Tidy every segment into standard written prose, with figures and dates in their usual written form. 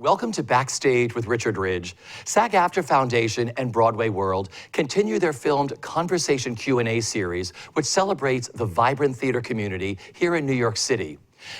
Welcome to Backstage with Richard Ridge. SAG-AFTRA Foundation and Broadway World continue their filmed Conversation Q&A series, which celebrates the vibrant theater community here in New York City.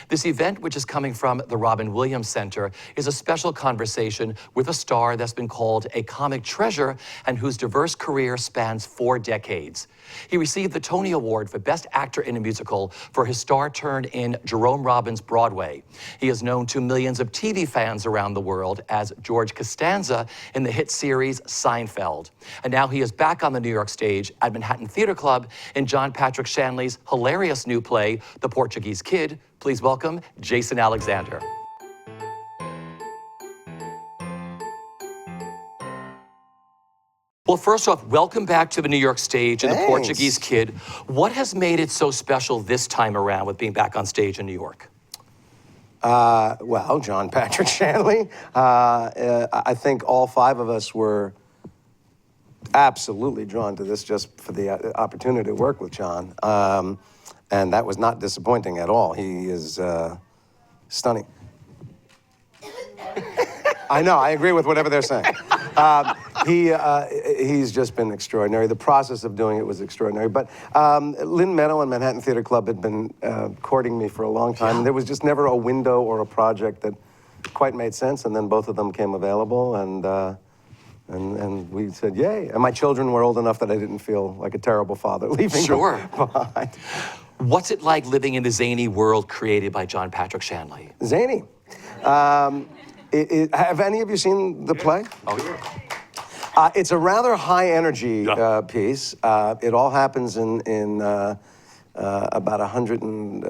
This event, which is coming from the Robin Williams Center, is a special conversation with a star that's been called a comic treasure and whose diverse career spans 4 decades. He received the Tony Award for Best Actor in a Musical for his star turn in Jerome Robbins' Broadway. He is known to millions of TV fans around the world as George Costanza in the hit series Seinfeld. And now he is back on the New York stage at Manhattan Theater Club in John Patrick Shanley's hilarious new play, The Portuguese Kid. Please welcome Jason Alexander. Well, first off, welcome back to the New York stage and The Portuguese Kid. What has made it so special this time around with being back on stage in New York? Well, John Patrick Shanley. I think all 5 of us were absolutely drawn to this just for the opportunity to work with John. And that was not disappointing at all. He is stunning. I know, I agree with whatever they're saying. He's just been extraordinary. The process of doing it was extraordinary. But Lynn Meadow and Manhattan Theater Club had been courting me for a long time. And there was just never a window or a project that quite made sense. And then both of them came available, and we said, yay. And my children were old enough that I didn't feel like a terrible father leaving them behind. What's it like living in the zany world created by John Patrick Shanley? Zany. Have any of you seen the play? Oh, yeah. It's a rather high-energy piece. It all happens in about 100 and,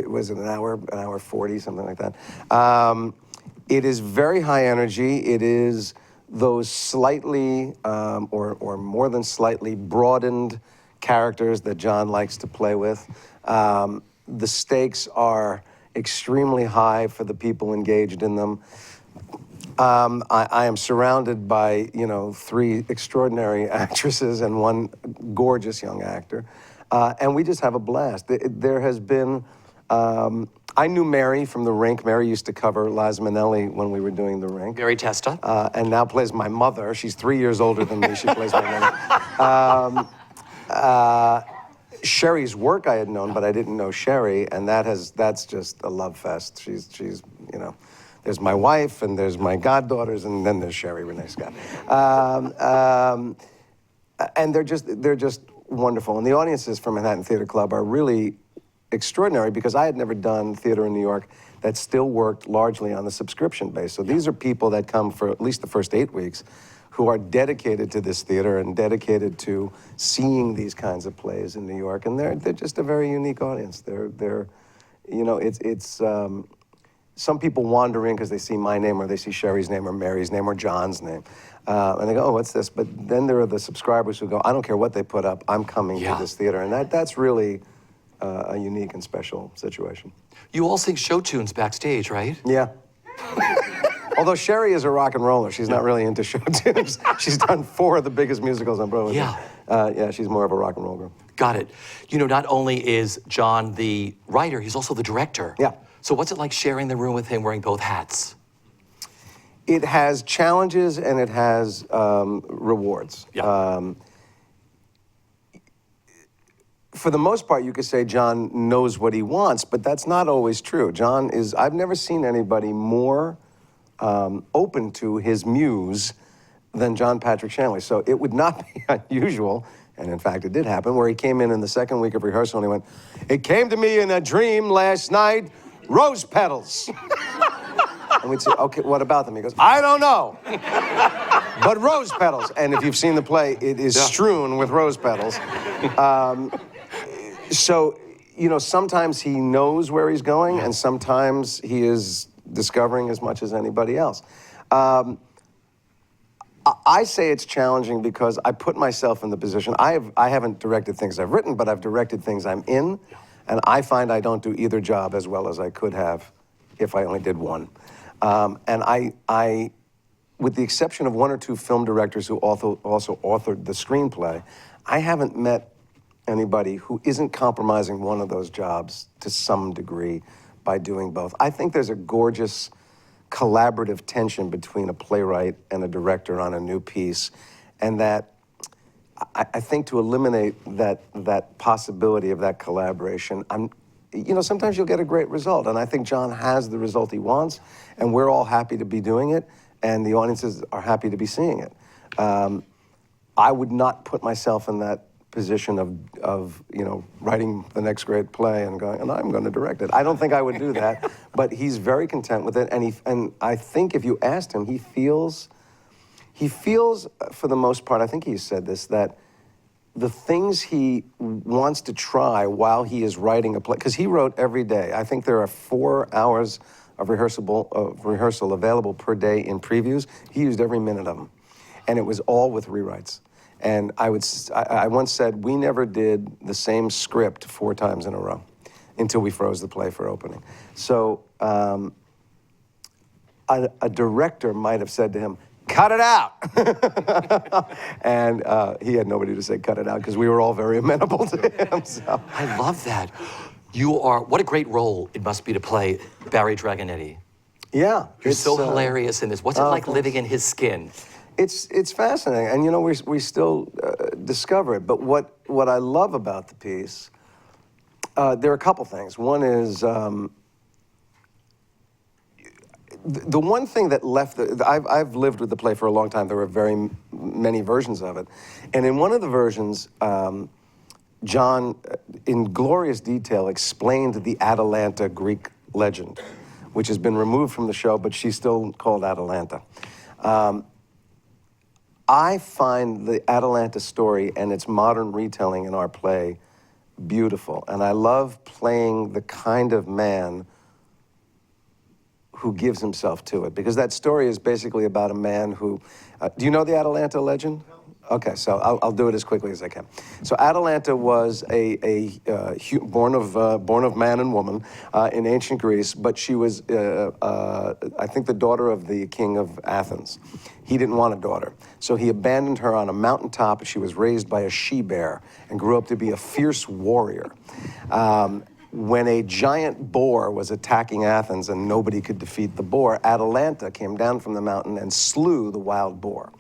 was it an hour 40, something like that. It is very high energy. It is those slightly, or more than slightly, broadened characters that John likes to play with. The stakes are extremely high for the people engaged in them. I am surrounded by, 3 extraordinary actresses and 1 gorgeous young actor. And we just have a blast. There has been, I knew Mary from The Rink. Mary used to cover Liza Minnelli when we were doing The Rink. Mary Testa. And now plays my mother. She's 3 years older than me. She plays my mother. Sherry's work I had known, but I didn't know Sherry, and that's just a love fest. She's there's my wife, and there's my goddaughters, and then there's Sherry Renee Scott. And they're just wonderful. And the audiences from Manhattan Theater Club are really extraordinary because I had never done theater in New York that still worked largely on the subscription base. So these are people that come for at least the first 8 weeks who are dedicated to this theater and dedicated to seeing these kinds of plays in New York. And they're just a very unique audience. It's some people wander in because they see my name or they see Sherry's name or Mary's name or John's name. And they go, oh, what's this? But then there are the subscribers who go, I don't care what they put up, I'm coming to this theater. And that's really a unique and special situation. You all sing show tunes backstage, right? Yeah. Although Sherry is a rock and roller, she's not really into show tunes. She's done 4 of the biggest musicals on Broadway. Yeah. She's more of a rock and roll girl. Got it. Not only is John the writer, he's also the director. Yeah. So what's it like sharing the room with him wearing both hats? It has challenges and it has rewards. Yeah. For the most part, you could say John knows what he wants, but that's not always true. I've never seen anybody more open to his muse than John Patrick Shanley. So it would not be unusual, and in fact it did happen, where he came in the second week of rehearsal and he went, it came to me in a dream last night, rose petals. And we'd say, okay, what about them? He goes, I don't know, but rose petals. And if you've seen the play, it is strewn with rose petals. So, sometimes he knows where he's going, and sometimes he is discovering as much as anybody else. I say it's challenging because I put myself in the position. I haven't directed things I've written, but I've directed things I'm in, and I find I don't do either job as well as I could have if I only did one. And I, with the exception of 1 or 2 film directors who also authored the screenplay, I haven't met anybody who isn't compromising one of those jobs to some degree by doing both. I think there's a gorgeous collaborative tension between a playwright and a director on a new piece, and that I think to eliminate that possibility of that collaboration, sometimes you'll get a great result, and I think John has the result he wants, and we're all happy to be doing it, and the audiences are happy to be seeing it. I would not put myself in that position of writing the next great play and going, and I'm going to direct it. I don't think I would do that, but he's very content with it, and I think if you asked him, he feels, for the most part, I think he said this, that the things he wants to try while he is writing a play, because he wrote every day. I think there are 4 hours of rehearsal available per day in previews. He used every minute of them, and it was all with rewrites. And I once said, we never did the same script 4 times in a row until we froze the play for opening. So a director might have said to him, cut it out. And he had nobody to say cut it out because we were all very amenable to him. So. I love that. What a great role it must be to play Barry Dragonetti. Yeah. You're so hilarious in this. What's it like living in his skin? It's fascinating, and we still discover it. But what I love about the piece, there are a couple things. One is the one thing that left. I've lived with the play for a long time. There were very many versions of it, and in one of the versions, John, in glorious detail, explained the Atalanta Greek legend, which has been removed from the show, but she's still called Atalanta. I find the Atalanta story and its modern retelling in our play beautiful, and I love playing the kind of man who gives himself to it, because that story is basically about a man who, do you know the Atalanta legend? Okay, so I'll do it as quickly as I can. So Atalanta was born of man and woman in ancient Greece, but she was, I think, the daughter of the king of Athens. He didn't want a daughter, so he abandoned her on a mountaintop. She was raised by a she-bear and grew up to be a fierce warrior. When a giant boar was attacking Athens and nobody could defeat the boar, Atalanta came down from the mountain and slew the wild boar.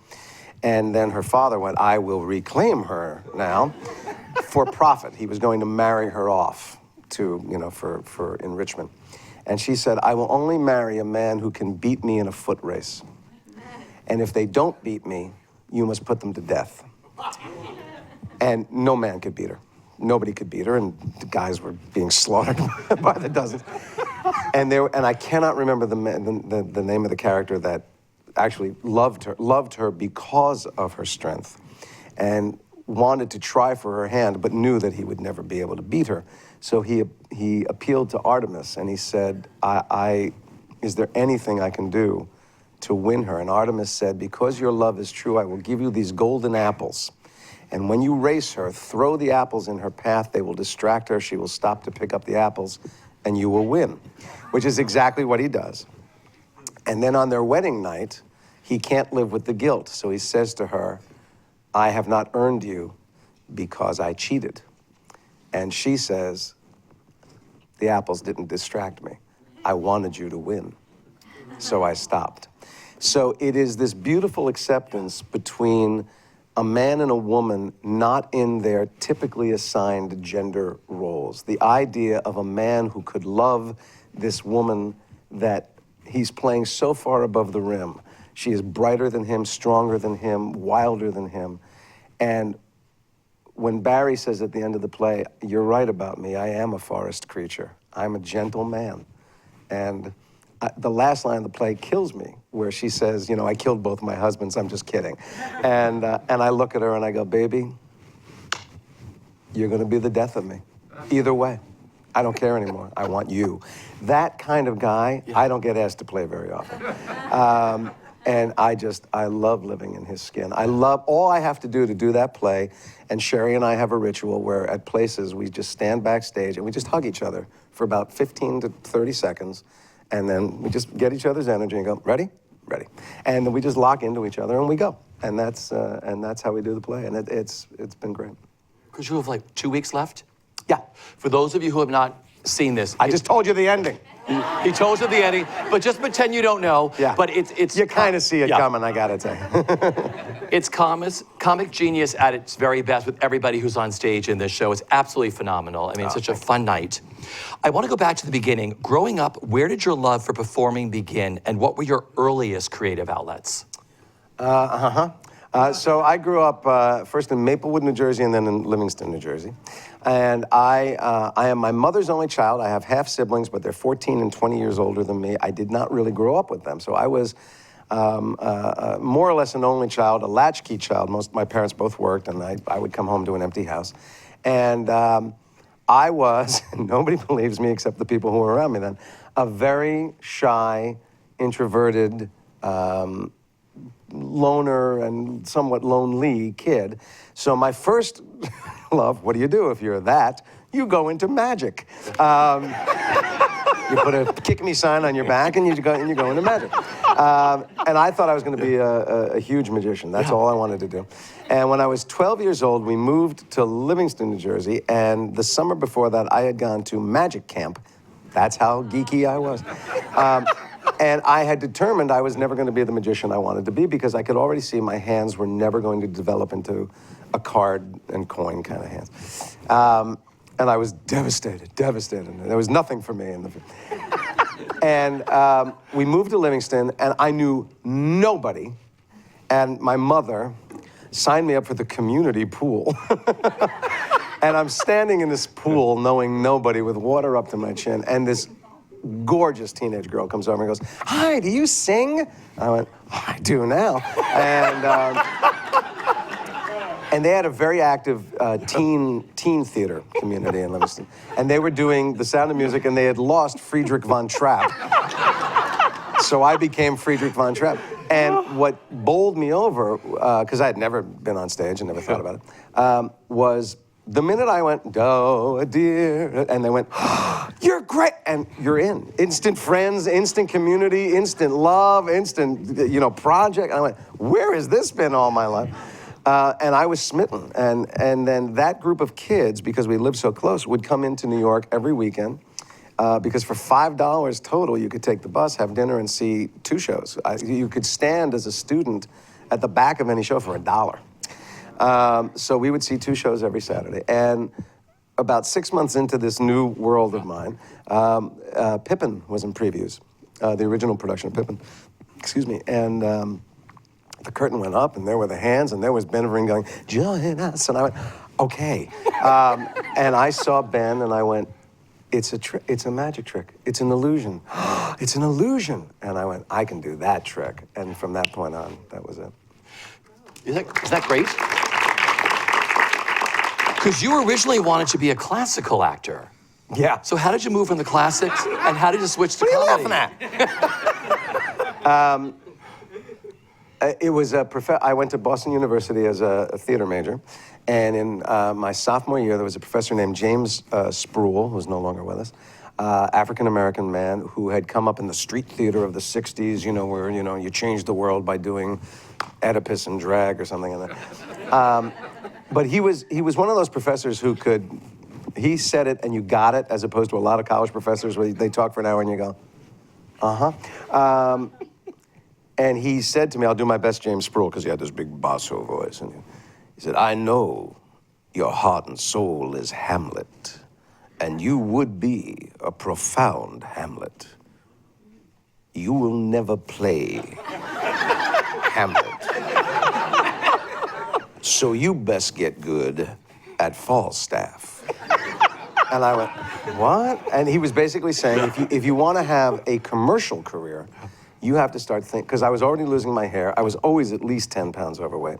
And then her father went, I will reclaim her now for profit. He was going to marry her off to, for enrichment. And she said, I will only marry a man who can beat me in a foot race. And if they don't beat me, you must put them to death. And no man could beat her. Nobody could beat her, and the guys were being slaughtered by the dozens. And I cannot remember the name of the character that actually loved her because of her strength, and wanted to try for her hand, but knew that he would never be able to beat her. So he appealed to Artemis, and he said, is there anything I can do to win her? And Artemis said, because your love is true, I will give you these golden apples. And when you race her, throw the apples in her path. They will distract her. She will stop to pick up the apples, and you will win, which is exactly what he does. And then on their wedding night, he can't live with the guilt. So he says to her, I have not earned you because I cheated. And she says, the apples didn't distract me. I wanted you to win. So I stopped. So it is this beautiful acceptance between a man and a woman not in their typically assigned gender roles. The idea of a man who could love this woman that he's playing so far above the rim. She is brighter than him, stronger than him, wilder than him. And when Barry says at the end of the play, you're right about me, I am a forest creature. I'm a gentle man. And the last line of the play kills me, where she says, I killed both my husbands, I'm just kidding. And I look at her and I go, baby, you're gonna be the death of me. Either way, I don't care anymore, I want you. That kind of guy, I don't get asked to play very often. And I love living in his skin. All I have to do that play, and Sherry and I have a ritual where at places we just stand backstage and we just hug each other for about 15 to 30 seconds, and then we just get each other's energy and go, ready? Ready. And then we just lock into each other and we go. And that's how we do the play, and it's been great. Because you have like 2 weeks left? Yeah. For those of you who have not seen this. I just told you the ending. He told you the ending, but just pretend you don't know. Yeah. But it's You kind of see it yeah. coming, I gotta tell you. It's comic genius at its very best with everybody who's on stage in this show. It's absolutely phenomenal. I mean, it's such a fun night. I want to go back to the beginning. Growing up, where did your love for performing begin, and what were your earliest creative outlets? So I grew up first in Maplewood, New Jersey, and then in Livingston, New Jersey. And I am my mother's only child. I have half siblings, but they're 14 and 20 years older than me. I did not really grow up with them. So I was more or less an only child, a latchkey child. My parents both worked, and I would come home to an empty house. And I was, nobody believes me except the people who were around me then, a very shy, introverted, loner and somewhat lonely kid. So my first love, what do you do if you're that? You go into magic. You put a kick me sign on your back and you go into magic. And I thought I was going to be a huge magician. That's all I wanted to do. And when I was 12 years old, we moved to Livingston, New Jersey, and the summer before that, I had gone to magic camp. That's how geeky I was. And I had determined I was never going to be the magician I wanted to be because I could already see my hands were never going to develop into a card and coin kind of hands. And I was devastated. There was nothing for me in the... And we moved to Livingston, and I knew nobody. And my mother signed me up for the community pool. And I'm standing in this pool knowing nobody with water up to my chin, and this gorgeous teenage girl comes over and goes, "Hi, do you sing?" I went, "Oh, I do now." And they had a very active teen theater community in Livingston. And they were doing The Sound of Music, and they had lost Friedrich von Trapp. So I became Friedrich von Trapp. And what bowled me over, because I had never been on stage and never thought about it, was the minute I went, "Oh, dear," and they went, "Oh, you're great," and you're in. Instant friends, instant community, instant love, instant, project. And I went, where has this been all my life? And I was smitten. And then that group of kids, because we lived so close, would come into New York every weekend. Because for $5 total, you could take the bus, have dinner, and see 2 shows. You could stand as a student at the back of any show for $1. So we would see 2 shows every Saturday. And about 6 months into this new world of mine, Pippin was in previews, the original production of Pippin. Excuse me. And the curtain went up, and there were the hands, and there was Ben Vereen going, "Join us." And I went, okay. And I saw Ben, and I went, it's a magic trick. It's an illusion. It's an illusion. And I went, I can do that trick. And from that point on, that was it. Is that great? Because you originally wanted to be a classical actor. Yeah. So how did you move from the classics, and how did you switch to comedy? What are you laughing at? It was I went to Boston University as a theater major, and in my sophomore year, there was a professor named James Spruill, who's no longer with us, African-American man who had come up in the street theater of the 60s, where, you changed the world by doing Oedipus and drag or something like that. But he was one of those professors who he said it and you got it, as opposed to a lot of college professors where they talk for an hour and you go, uh-huh. And he said to me, I'll do my best James Spruill, because he had this big basso voice. And he said, "I know your heart and soul is Hamlet, and you would be a profound Hamlet. You will never play Hamlet. So you best get good at Falstaff." And I went, what? And he was basically saying, if you want to have a commercial career, you have to start thinking, because I was already losing my hair. I was always at least 10 pounds overweight.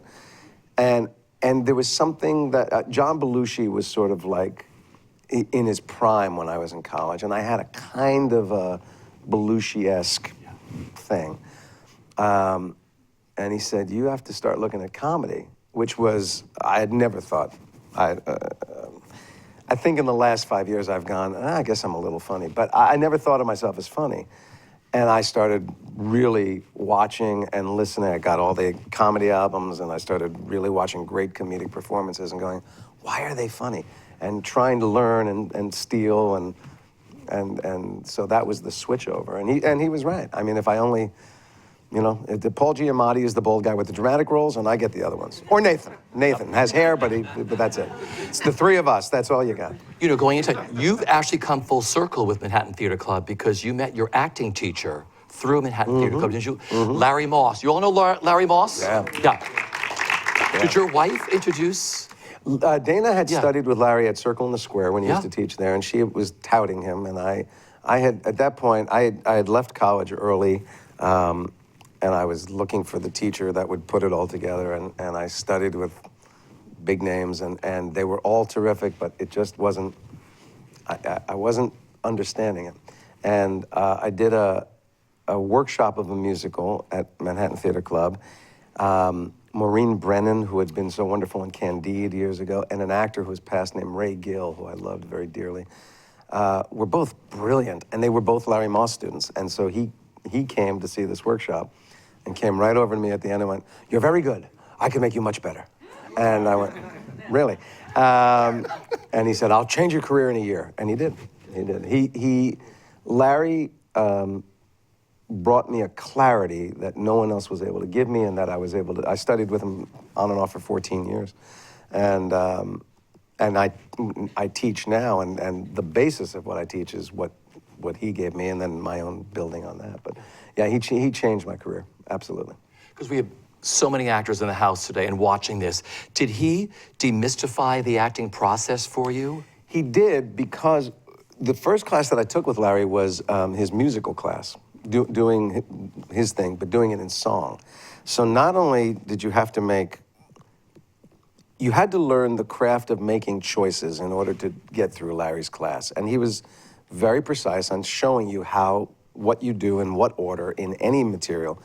And there was something that, John Belushi was sort of like in his prime when I was in college, and I had a kind of a Belushi-esque thing. And he said, you have to start looking at comedy, which was, I had never thought. I think in the last 5 years I've gone, I guess I'm a little funny, but I never thought of myself as funny. And I started really watching and listening. I got all the comedy albums, and I started really watching great comedic performances and going, why are they funny? And trying to learn and steal, and And so that was the switch over. And he was right. I mean, if I only, Paul Giamatti is the bold guy with the dramatic roles, and I get the other ones. Or Nathan. Nathan has hair, but that's it. It's the three of us. That's all you got. Going into it, you've actually come full circle with Manhattan Theater Club because you met your acting teacher through Manhattan Theater Club, didn't you? Larry Moss. You all know Larry Moss? Yeah. Yeah. Did your wife introduce? Dana had studied with Larry at Circle in the Square when he used to teach there, and she was touting him. And I had, at that point, I had left college early, and I was looking for the teacher that would put it all together. And I studied with big names, and they were all terrific, but it just wasn't, I wasn't understanding it. And I did a workshop of a musical at Manhattan Theater Club. Maureen Brennan, who had been so wonderful in Candide years ago, and an actor who was passed named Ray Gill, who I loved very dearly, were both brilliant, and they were both Larry Moss students. And so he came to see this workshop and came right over to me at the end and went, "You're very good. I can make you much better." And I went, "Really?" And he said, "I'll change your career in a year." And he did. He did. Larry brought me a clarity that no one else was able to give me, and that I was able to. I studied with him on and off for 14 years, and I teach now, and the basis of what I teach is what he gave me, and then my own building on that. But yeah, he changed my career, absolutely. Because we have so many actors in the house today, and watching this, did he demystify the acting process for you? He did, because the first class that I took with Larry was his musical class. Doing his thing, but doing it in song. So not only did you have to you had to learn the craft of making choices in order to get through Larry's class. And he was very precise on showing you what you do in what order in any material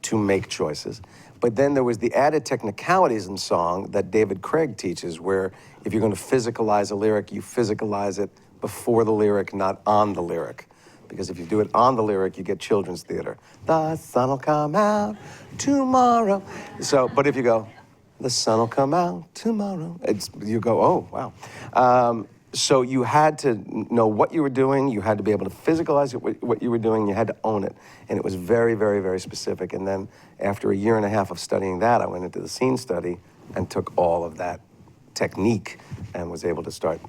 to make choices. But then there was the added technicalities in song that David Craig teaches, where if you're going to physicalize a lyric, you physicalize it before the lyric, not on the lyric. Because if you do it on the lyric, you get children's theater. The sun will come out tomorrow. So, but if you go, the sun will come out tomorrow, you go, oh, wow. So you had to know what you were doing. You had to be able to physicalize what you were doing. You had to own it. And it was very, very, very specific. And then after a year and a half of studying that, I went into the scene study and took all of that technique and was able to start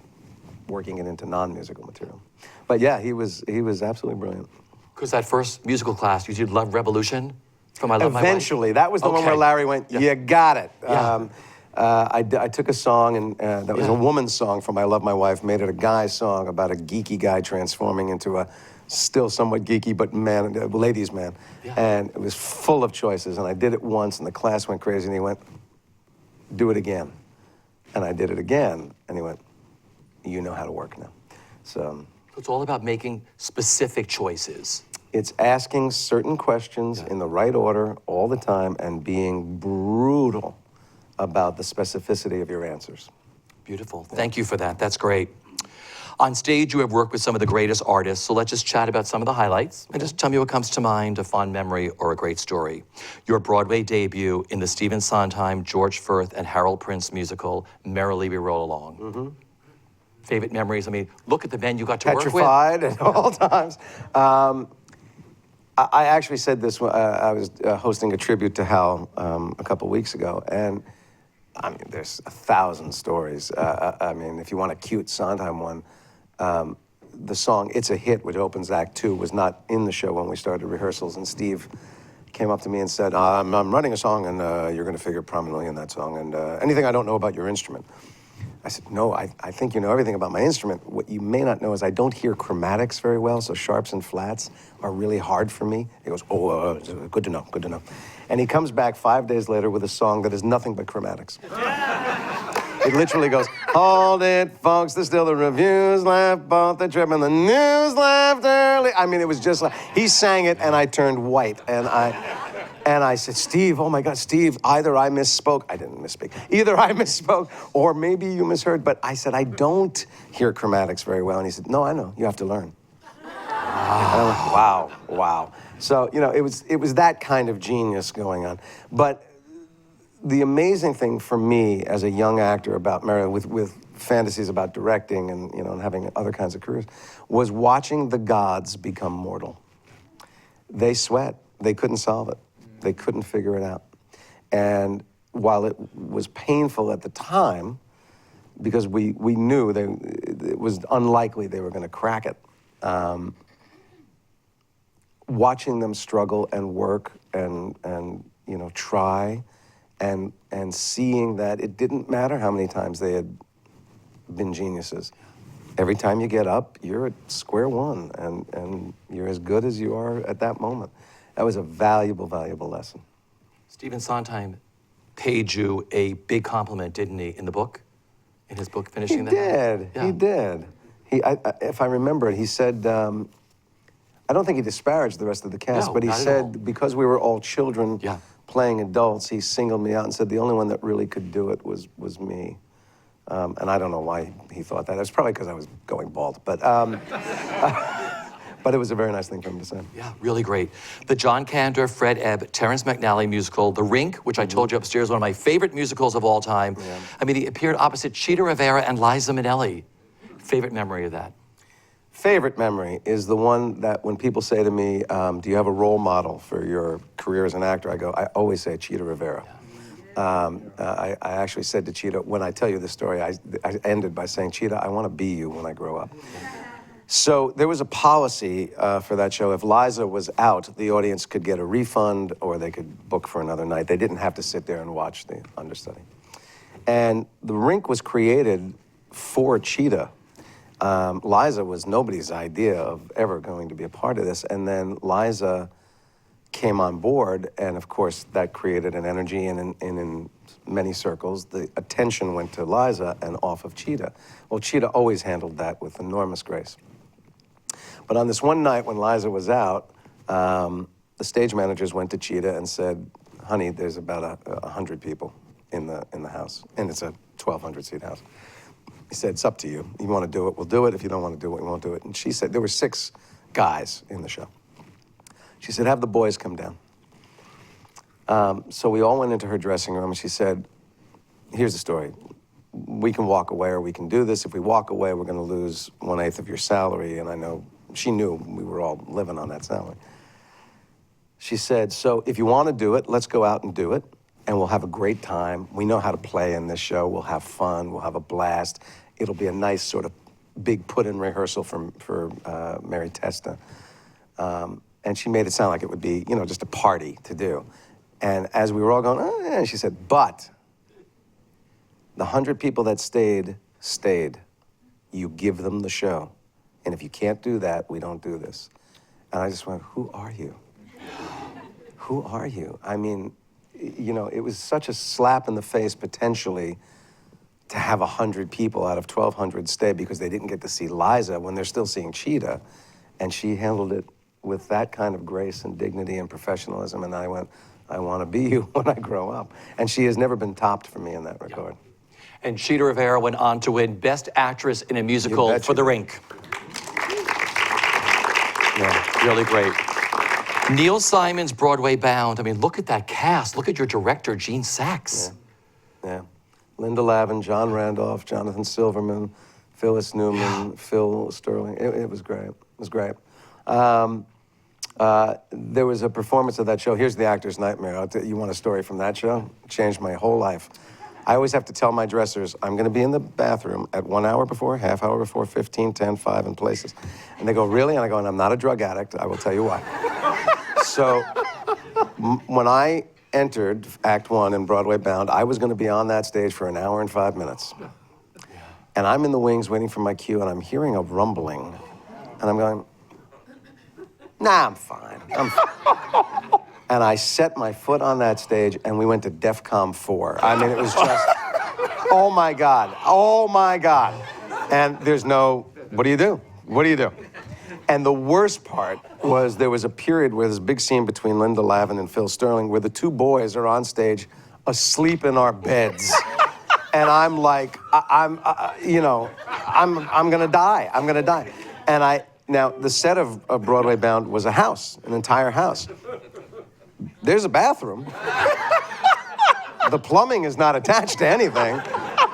working it into non-musical material. But yeah, he was absolutely brilliant. Because that first musical class, you did Love Revolution from I Love My Wife? Eventually. That was the one where Larry went, you got it. Yeah. I took a song, and that was a woman's song from I Love My Wife, made it a guy's song about a geeky guy transforming into a still somewhat geeky, but ladies' man. Yeah. And it was full of choices, and I did it once, and the class went crazy, and he went, do it again. And I did it again, and he went, you know how to work now. So it's all about making specific choices. It's asking certain questions in the right order all the time and being brutal about the specificity of your answers. Beautiful. Thank you for that. That's great. On stage, you have worked with some of the greatest artists, so let's just chat about some of the highlights and just tell me what comes to mind, a fond memory or a great story. Your Broadway debut in the Stephen Sondheim, George Firth, and Harold Prince musical, Merrily We Roll Along. Favorite memories? I mean, look at the men you got to work with. Petrified at all times. I actually said this when I was hosting a tribute to Hal a couple weeks ago, and I mean, there's 1,000 stories. I mean, if you want a cute Sondheim one, the song It's a Hit, which opens Act 2, was not in the show when we started rehearsals, and Steve came up to me and said, I'm writing a song, and you're going to figure prominently in that song, and anything I don't know about your instrument. I said, no, I think you know everything about my instrument. What you may not know is I don't hear chromatics very well, so sharps and flats are really hard for me. He goes, good to know, good to know. And he comes back 5 days later with a song that is nothing but chromatics. It literally goes, hold it, folks, there's still the reviews left, both the trip and the news left early. I mean, it was just like, he sang it and I turned white. And I said, Steve, oh my God, Steve, either I misspoke. I didn't misspeak. Either I misspoke or maybe you misheard. But I said, I don't hear chromatics very well. And he said, no, I know. You have to learn. And I went, wow. So, you know, it was that kind of genius going on. But the amazing thing for me as a young actor about Merrily with fantasies about directing and, you know, and having other kinds of careers, was watching the gods become mortal. They sweat. They couldn't solve it. They couldn't figure it out. And while it was painful at the time, because we knew it was unlikely they were going to crack it, watching them struggle and work and you know, try, and seeing that it didn't matter how many times they had been geniuses. Every time you get up, you're at square one, and you're as good as you are at that moment. That was a valuable, valuable lesson. Stephen Sondheim paid you a big compliment, didn't he, in the book? In his book, Finishing the Hand? He did. If I remember it, he said, I don't think he disparaged the rest of the cast, No, but he not at all. said, because we were all children playing adults, he singled me out and said the only one that really could do it was me. And I don't know why he thought that. It was probably because I was going bald, but but it was a very nice thing for him to say. Yeah, really great. The John Kander, Fred Ebb, Terrence McNally musical, The Rink, which I told you upstairs, one of my favorite musicals of all time. Yeah. I mean, he appeared opposite Cheetah Rivera and Liza Minnelli. Favorite memory of that? Favorite memory is the one that when people say to me, do you have a role model for your career as an actor? I always say Cheetah Rivera. Yeah. I actually said to Cheetah, when I tell you this story, I ended by saying, Cheetah, I want to be you when I grow up. So there was a policy for that show. If Liza was out, the audience could get a refund or they could book for another night. They didn't have to sit there and watch the understudy. And The Rink was created for Cheetah. Liza was nobody's idea of ever going to be a part of this. And then Liza came on board, and of course that created an energy, and in many circles, the attention went to Liza and off of Cheetah. Well, Cheetah always handled that with enormous grace. But on this one night when Liza was out, the stage managers went to Cheetah and said, honey, there's about 100 people in the house, and it's a 1,200-seat house. He said, it's up to you. You want to do it, we'll do it. If you don't want to do it, we won't do it. And she said, there were 6 guys in the show. She said, have the boys come down. So we all went into her dressing room, and she said, here's the story. We can walk away or we can do this. If we walk away, we're going to lose 1/8 of your salary. And I know she knew we were all living on that salary. She said, so if you want to do it, let's go out and do it, and we'll have a great time. We know how to play in this show. We'll have fun. We'll have a blast. It'll be a nice sort of big put-in rehearsal for Mary Testa. And she made it sound like it would be, you know, just a party to do. And as we were all going, oh, yeah, she said, but the 100 people that stayed. You give them the show. And if you can't do that, we don't do this. And I just went, who are you? Who are you? I mean, you know, it was such a slap in the face, potentially, to have 100 people out of 1,200 stay because they didn't get to see Liza when they're still seeing Cheetah. And she handled it with that kind of grace and dignity and professionalism. And I went, I want to be you when I grow up. And she has never been topped for me in that regard. And Cheetah Rivera went on to win Best Actress in a Musical for The Rink. Yeah, really great. Neil Simon's Broadway Bound. I mean, look at that cast. Look at your director, Gene Sachs. Yeah. Linda Lavin, John Randolph, Jonathan Silverman, Phyllis Newman, Phil Sterling. It was great. It was great. There was a performance of that show. Here's the actor's nightmare. You want a story from that show? It changed my whole life. I always have to tell my dressers, I'm going to be in the bathroom at 1 hour before, half hour before, 15, 10, 5, and places. And they go, really? And I go, and I'm not a drug addict. I will tell you why. So when I entered Act 1 in Broadway Bound, I was going to be on that stage for 1 hour and 5 minutes. And I'm in the wings waiting for my cue, and I'm hearing a rumbling. And I'm going, nah, I'm fine. And I set my foot on that stage, and we went to DEFCON 4. I mean, it was just, oh my God, oh my God. And there's no, what do you do? What do you do? And the worst part was there was a period where there's a big scene between Linda Lavin and Phil Sterling where the 2 boys are on stage asleep in our beds. And I'm like, I'm gonna die. I'm gonna die. And now the set of Broadway Bound was a house, an entire house. There's a bathroom. The plumbing is not attached to anything.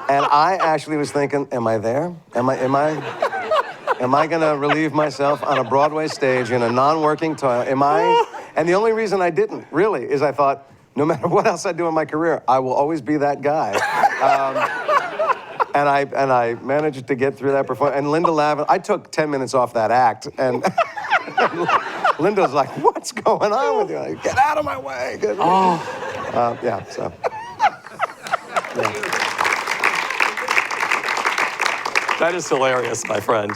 And I actually was thinking, am I there? Am I gonna relieve myself on a Broadway stage in a non-working toilet? Am I? And the only reason I didn't, really, is I thought, no matter what else I do in my career, I will always be that guy. And I managed to get through that performance. And Linda Lavin, I took 10 minutes off that act, and Linda's like, what's going on with you? Like, get out of my way. Yeah, so. Yeah. That is hilarious, my friend.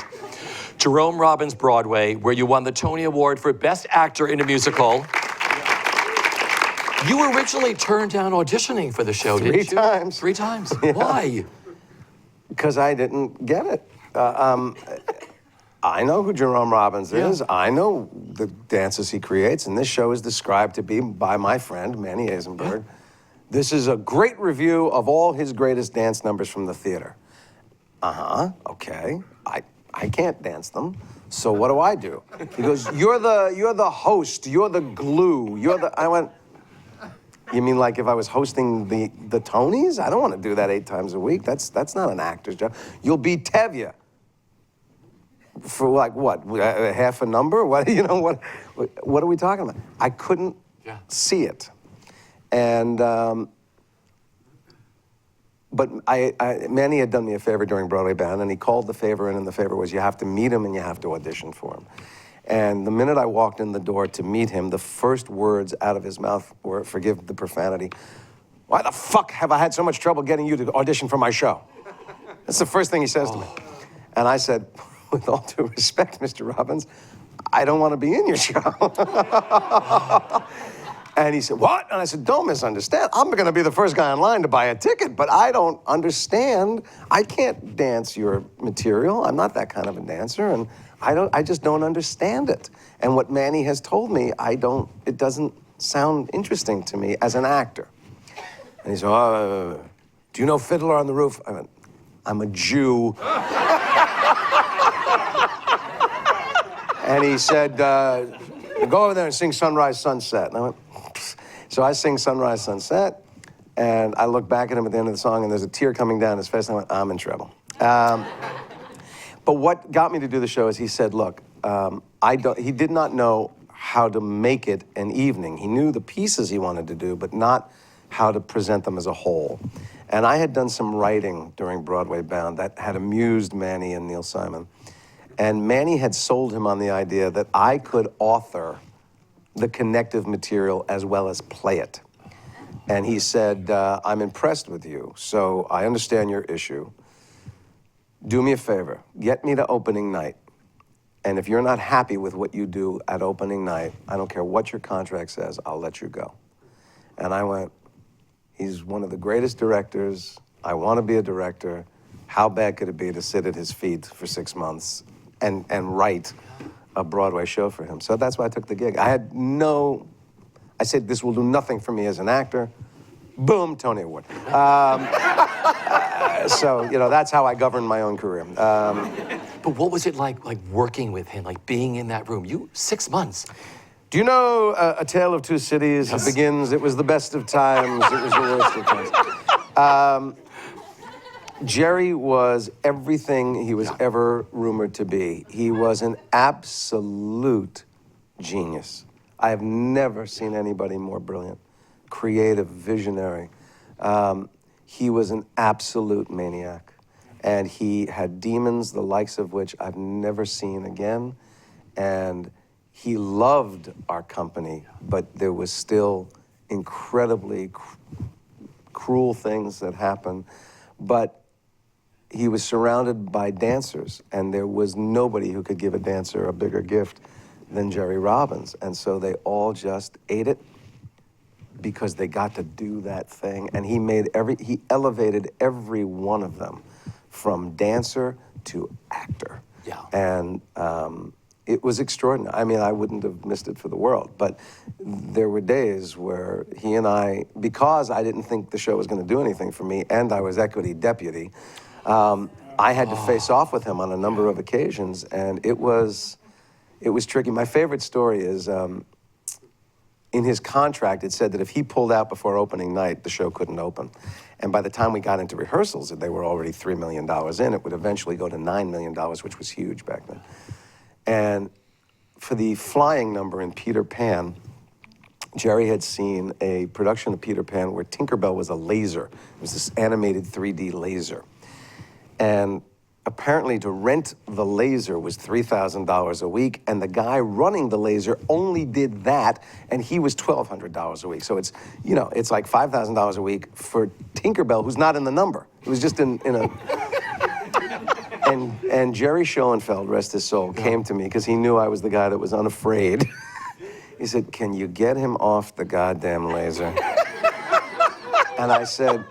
Jerome Robbins' Broadway, where you won the Tony Award for Best Actor in a Musical. You originally turned down auditioning for the show, didn't you? 3 times. 3 times? Yeah. Why? Because I didn't get it. I know who Jerome Robbins is. I know the dances he creates, and this show is described to be by my friend, Manny Eisenberg. Yeah. This is a great review of all his greatest dance numbers from the theater. Okay. I can't dance them, so what do? He goes, you're the host, you're the glue, I went, you mean like if I was hosting the Tonys? I don't want to do that 8 times a week. That's not an actor's job. You'll be Tevye. For like what? Half a number? What are we talking about? I couldn't see it. And but Manny had done me a favor during Broadway Bound, and he called the favor in, and the favor was you have to meet him and you have to audition for him. And the minute I walked in the door to meet him, the first words out of his mouth were, forgive the profanity, why the fuck have I had so much trouble getting you to audition for my show? That's the first thing he says to me. And I said, with all due respect, Mr. Robbins, I don't want to be in your show. And he said, what? And I said, don't misunderstand. I'm going to be the first guy in line to buy a ticket, but I don't understand. I can't dance your material. I'm not that kind of a dancer, and I just don't understand it. And what Manny has told me, it doesn't sound interesting to me as an actor. And he said, do you know Fiddler on the Roof? I went, I'm a Jew. And he said, go over there and sing Sunrise, Sunset. And I went, so I sing Sunrise, Sunset, and I look back at him at the end of the song, and there's a tear coming down his face, and I went, I'm in trouble. But what got me to do the show is he said, look, he did not know how to make it an evening. He knew the pieces he wanted to do, but not how to present them as a whole. And I had done some writing during Broadway Bound that had amused Manny and Neil Simon. And Manny had sold him on the idea that I could author the connective material as well as play it. And he said, I'm impressed with you, so I understand your issue. Do me a favor, get me to opening night. And if you're not happy with what you do at opening night, I don't care what your contract says, I'll let you go. And I went, he's one of the greatest directors. I want to be a director. How bad could it be to sit at his feet for 6 months and write a Broadway show for him? So that's why I took the gig. I said, this will do nothing for me as an actor. Boom, Tony Award. So, that's how I governed my own career. But what was it like working with him, like being in that room? 6 months. Do you know A Tale of Two Cities? Yes. It begins, it was the best of times, it was the worst of times. Jerry was everything he was ever rumored to be. He was an absolute genius. I have never seen anybody more brilliant, creative, visionary. He was an absolute maniac. And he had demons the likes of which I've never seen again. And he loved our company, but there was still incredibly cruel things that happened. But he was surrounded by dancers, and there was nobody who could give a dancer a bigger gift than Jerry Robbins. And so they all just ate it because they got to do that thing. And he elevated every one of them from dancer to actor. Yeah. And it was extraordinary. I mean, I wouldn't have missed it for the world, but there were days where he and I, because I didn't think the show was going to do anything for me, and I was equity deputy, I had to face off with him on a number of occasions, and it was tricky. My favorite story is in his contract, it said that if he pulled out before opening night, the show couldn't open. And by the time we got into rehearsals, they were already $3 million in. It would eventually go to $9 million, which was huge back then. And for the flying number in Peter Pan, Jerry had seen a production of Peter Pan where Tinkerbell was a laser. It was this animated 3D laser. And apparently to rent the laser was $3,000 a week, and the guy running the laser only did that, and he was $1,200 a week. So it's, you know, it's like $5,000 a week for Tinkerbell, who's not in the number. It was just in a... And Jerry Seinfeld, rest his soul, came to me because he knew I was the guy that was unafraid. He said, "Can you get him off the goddamn laser?" And I said,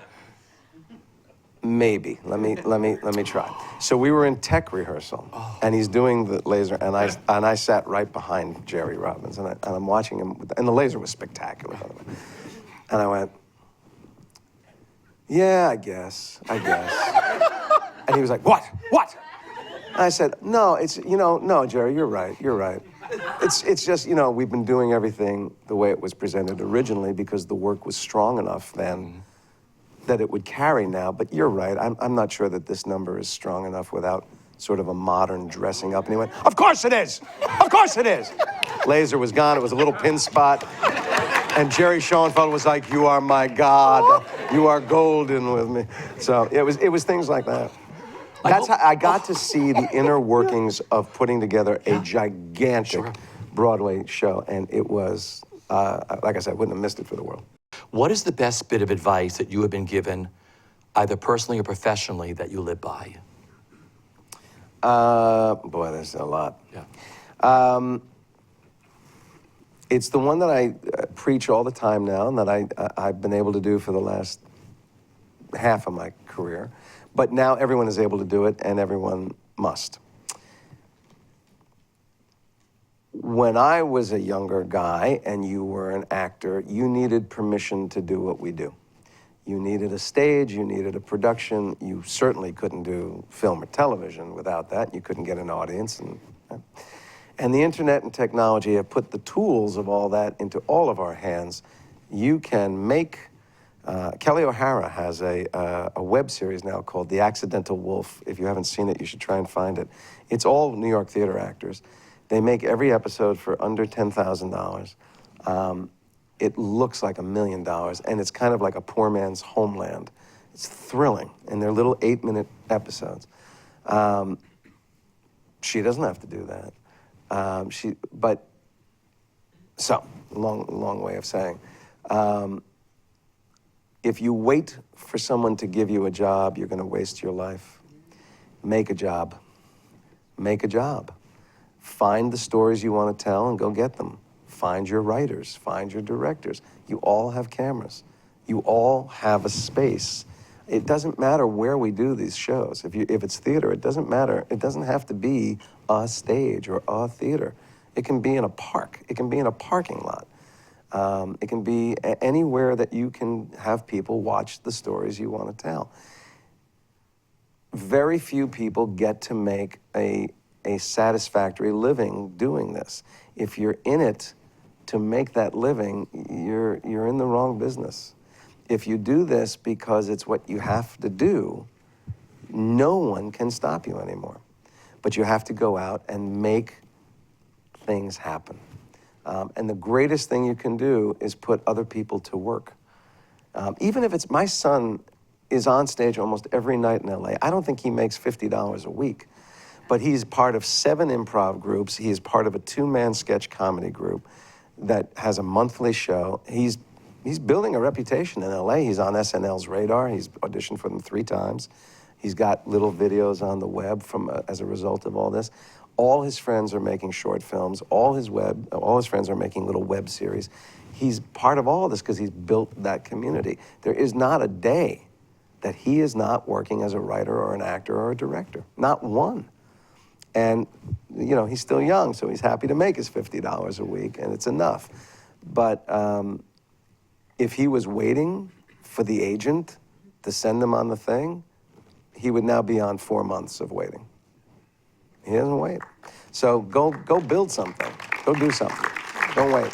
"Maybe. Let me try." So we were in tech rehearsal, and he's doing the laser, and I sat right behind Jerry Robbins, and I'm watching him, and the laser was spectacular, by the way. And I went, "Yeah, I guess." And he was like, "What? What?" And I said, "No, it's, you know, no, Jerry, you're right. It's just, you know, we've been doing everything the way it was presented originally because the work was strong enough then that it would carry now. But you're right. I'm not sure that this number is strong enough without sort of a modern dressing up." And he went, "Of course it is. Of course it is." Laser was gone. It was a little pin spot. And Jerry Seinfeld was like, "You are my God. You are golden with me." So it was things like that. That's how I got to see the inner workings of putting together a gigantic Broadway show, and it was, like I said, I wouldn't have missed it for the world. What is the best bit of advice that you have been given, either personally or professionally, that you live by? Boy, there's a lot. Yeah. It's the one that I preach all the time now, and that I've been able to do for the last half of my career. But now everyone is able to do it, and everyone must. When I was a younger guy and you were an actor, you needed permission to do what we do. You needed a stage, you needed a production. You certainly couldn't do film or television without that. You couldn't get an audience. And the internet and technology have put the tools of all that into all of our hands. You can make... Kelly O'Hara has a web series now called The Accidental Wolf. If you haven't seen it, you should try and find it. It's all New York theater actors. They make every episode for under $10,000. It looks like $1 million, and it's kind of like a poor man's Homeland. It's thrilling, and they're little 8-minute episodes. She doesn't have to do that. So, long way of saying, if you wait for someone to give you a job, you're going to waste your life. Make a job. Make a job. Find the stories you want to tell and go get them. Find your writers. Find your directors. You all have cameras. You all have a space. It doesn't matter where we do these shows. If it's theater, it doesn't matter. It doesn't have to be a stage or a theater. It can be in a park. It can be in a parking lot. It can be anywhere that you can have people watch the stories you want to tell. Very few people get to make a satisfactory living doing this. If you're in it to make that living, you're in the wrong business. If you do this because it's what you have to do, no one can stop you anymore. But you have to go out and make things happen. And the greatest thing you can do is put other people to work. Even if it's, my son is on stage almost every night in LA. I don't think he makes $50 a week, but he's part of 7 improv groups. He is part of a 2-man sketch comedy group that has a monthly show. He's building a reputation in LA. He's on SNL's radar. He's auditioned for them 3 times. He's got little videos on the web as a result of all this. All his friends are making short films. All his friends are making little web series. He's part of all of this because he's built that community. There is not a day that he is not working as a writer or an actor or a director. Not one. And, you know, he's still young, so he's happy to make his $50 a week, and it's enough. But if he was waiting for the agent to send him on the thing, he would now be on 4 months of waiting. He doesn't wait. So go build something. Go do something. Don't wait.